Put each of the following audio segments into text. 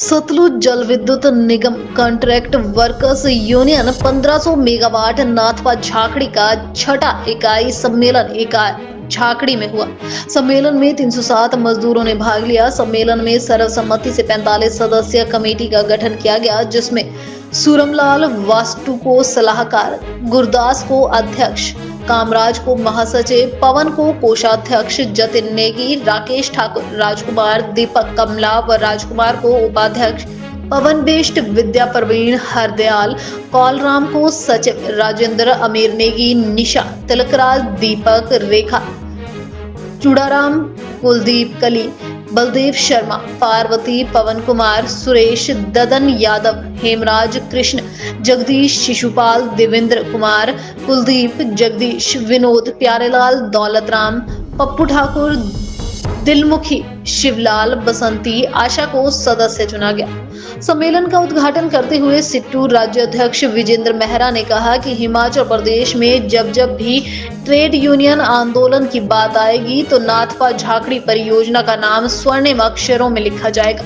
Sutlej Jal Vidyut Nigam contract workers union 1500 megawatt Nathpa Jhakri का छठा इकाई सम्मेलन इकाई झाकड़ी में हुआ। सम्मेलन में 307 मजदूरों ने भाग लिया। सम्मेलन में सर्वसम्मति से 45 सदस्यीय कमेटी का गठन किया गया, जिसमें सूरमलाल वास्तु को सलाहकार, गुरदास को अध्यक्ष, कामराज को महासचिव, पवन को कोषाध्यक्ष, जतिन नेगी, राकेश ठाकुर, राजकुमार, दीपक कमला व राजकुमार को उपाध्यक्ष, पवन बेस्ट, विद्या प्रवीण, हरदयाल, कौलराम को सचिव, राजेंद्र, अमीर नेगी, निशा, तिलकराज, दीपक, रेखा, चूड़ाराम, कुलदीप कली, बलदेव शर्मा, पार्वती, पवन कुमार, सुरेश, ददन यादव, हेमराज, कृष्ण, जगदीश, शिशुपाल, देवेंद्र कुमार, कुलदीप, जगदीश, विनोद, प्यारेलाल, दौलतराम, पप्पू ठाकुर, दिलमुखी, शिवलाल, बसंती, आशा को सदस्य चुना गया। सम्मेलन का उद्घाटन करते हुए सिट्टू राज्याध्यक्ष विजेंद्र मेहरा ने कहा कि हिमाचल प्रदेश में जब जब भी ट्रेड यूनियन आंदोलन की बात आएगी तो नाथपा झाकड़ी परियोजना का नाम स्वर्णिम अक्षरों में लिखा जाएगा।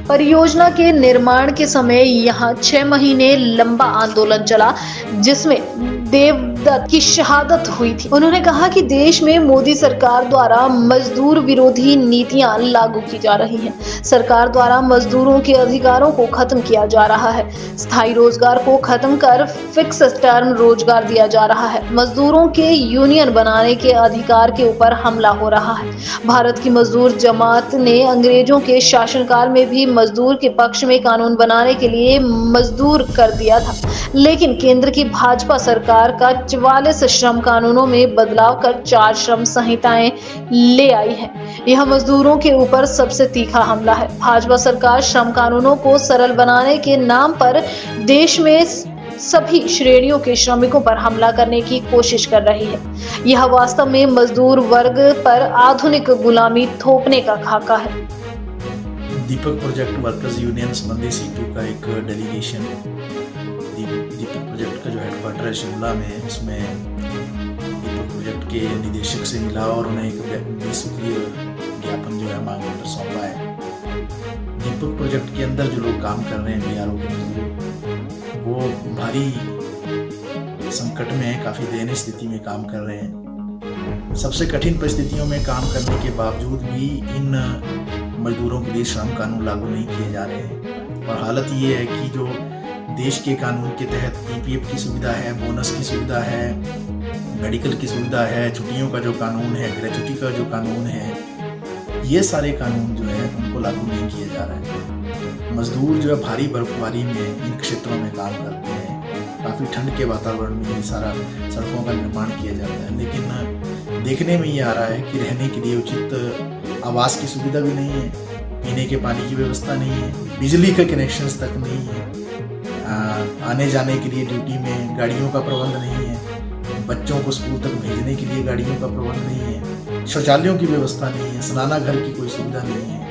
परियोजना के निर्माण के समय यहाँ 6 महीने लंबा आंदोलन चला, जिसमें देवदत्त की शहादत हुई थी। उन्होंने कहा कि देश में मोदी सरकार द्वारा मजदूर विरोधी नीतियां लागू की जा रही हैं। सरकार द्वारा मजदूरों के अधिकारों को खत्म किया जा रहा है। स्थायी रोजगार को खत्म कर फिक्स टर्म रोजगार दिया जा रहा है। मजदूरों के यूनियन बनाने के अधिकार के ऊपर हमला हो रहा है। भारत की मजदूर जमात ने अंग्रेजों के शासनकाल में भी मजदूर के पक्ष में कानून बनाने के लिए मजदूर कर दिया था, लेकिन केंद्र की भाजपा सरकार का 44 श्रम कानूनों में बदलाव कर 4 श्रम संहिताएं ले आई है। यह मजदूरों के ऊपर सबसे तीखा हमला है। भाजपा सरकार श्रम कानूनों को सरल बनाने के नाम पर देश में सभी श्रेणियों के श्रमिकों पर हमला करने की कोशिश कर रही है। यह वास्तव में मजदूर वर्ग पर आधुनिक गुलामी थोपने का खाका है। दीपक प्रोजेक्ट वर्कर्स यूनियन संबंधी सीटू का एक डेलीगेशन दीपक प्रोजेक्ट का जो हेडक्वार्टर है शिमला में, उसमें दीपक प्रोजेक्ट के निदेशक से मिला और उन्हें एक 20 सूत्रीय ज्ञापन जो है मांग पत्र सौंपा है। दीपक प्रोजेक्ट के अंदर जो लोग काम कर रहे हैं बीआरओ के मजदूर, वो भारी संकट में है, काफ़ी दयनीय स्थिति में काम कर रहे हैं। सबसे कठिन परिस्थितियों में काम करने के बावजूद भी इन मजदूरों के लिए श्रम कानून लागू नहीं किए जा रहे हैं। और हालत ये है कि जो देश के कानून के तहत पीपीएफ की सुविधा है, बोनस की सुविधा है, मेडिकल की सुविधा है, छुट्टियों का जो कानून है, ग्रेजुटी का जो कानून है, ये सारे कानून जो है उनको लागू नहीं किए जा रहे हैं। मजदूर जो है भारी बर्फबारी में इन क्षेत्रों में काम करते हैं। काफ़ी ठंड के वातावरण में ये सारा सड़कों का निर्माण किया जाता है, लेकिन देखने में ये आ रहा है कि रहने के लिए उचित आवास की सुविधा भी नहीं है, पीने के पानी की व्यवस्था नहीं है, बिजली के कनेक्शंस तक नहीं है, आने जाने के लिए ड्यूटी में गाड़ियों का प्रबंध नहीं है, बच्चों को स्कूल तक भेजने के लिए गाड़ियों का प्रबंध नहीं है, शौचालयों की व्यवस्था नहीं है, स्नाना घर की कोई सुविधा नहीं है।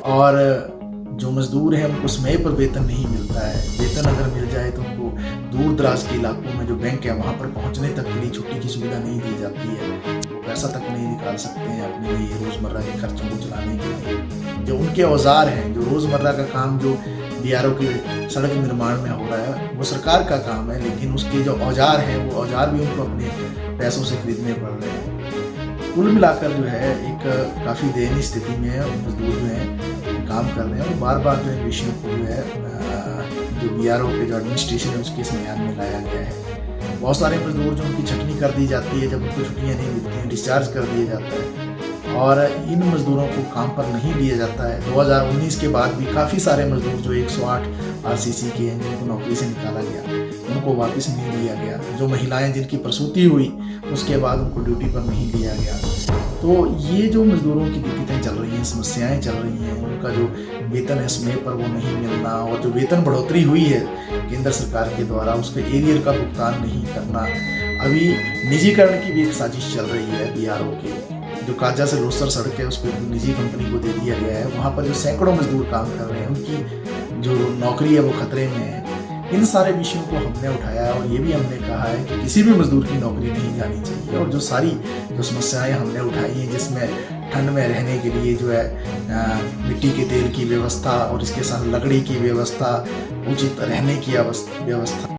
और जो मजदूर हैं उनको समय पर वेतन नहीं मिलता है। वेतन अगर मिल जाए तो उनको दूर दराज के इलाकों में जो बैंक है वहाँ पर पहुँचने तक के लिए छुट्टी की सुविधा नहीं दी जाती है। वो पैसा तक नहीं निकाल सकते हैं अपने लिए रोज़मर्रा के खर्चों को चलाने के लिए। जो उनके औजार हैं, जो रोज़मर्रा का काम जो बीआरओ के सड़क निर्माण में हो रहा है, वो सरकार का काम है, लेकिन उसके जो औजार हैं वो औजार भी उनको अपने पैसों से खरीदने पड़ रहे हैं। कुल मिलाकर जो है एक काफ़ी दयनीय स्थिति में है। मजदूर जो है काम कर रहे हैं और बार बार जो इन विषयों को जो है जो बीआरओ के जो एडमिनिस्ट्रेशन है उसके संज्ञान में लाया गया है। बहुत सारे मजदूर जो उनकी छटनी कर दी जाती है, जब उनको छुट्टियाँ नहीं मिलती हैं, डिस्चार्ज कर दिया जाता है और इन मजदूरों को काम पर नहीं लिया जाता है। 2019 के बाद भी काफ़ी सारे मजदूर जो 108 आरसीसी के हैं जिनको नौकरी से निकाला गया, उनको वापस नहीं लिया गया। जो महिलाएं जिनकी प्रसूति हुई उसके बाद उनको ड्यूटी पर नहीं लिया गया। तो ये जो मजदूरों की दिक्कतें चल रही हैं, समस्याएं चल रही हैं, उनका जो वेतन है समय पर वो नहीं मिलना और जो वेतन बढ़ोतरी हुई है केंद्र सरकार के द्वारा उसके एरियर का भुगतान नहीं करना। अभी निजीकरण की भी एक साजिश चल रही है बीआरओ की। जो काजा से लोसर सड़क है उसको निजी कंपनी को दे दिया गया है। वहाँ पर जो सैकड़ों मजदूर काम कर रहे हैं उनकी जो नौकरी है वो खतरे में है। इन सारे विषयों को हमने उठाया और ये भी हमने कहा है कि किसी भी मजदूर की नौकरी नहीं जानी चाहिए। और जो सारी जो समस्याएं हमने उठाई हैं, जिसमें ठंड में रहने के लिए जो है मिट्टी के तेल की व्यवस्था और इसके साथ लकड़ी की व्यवस्था, उचित रहने की व्यवस्था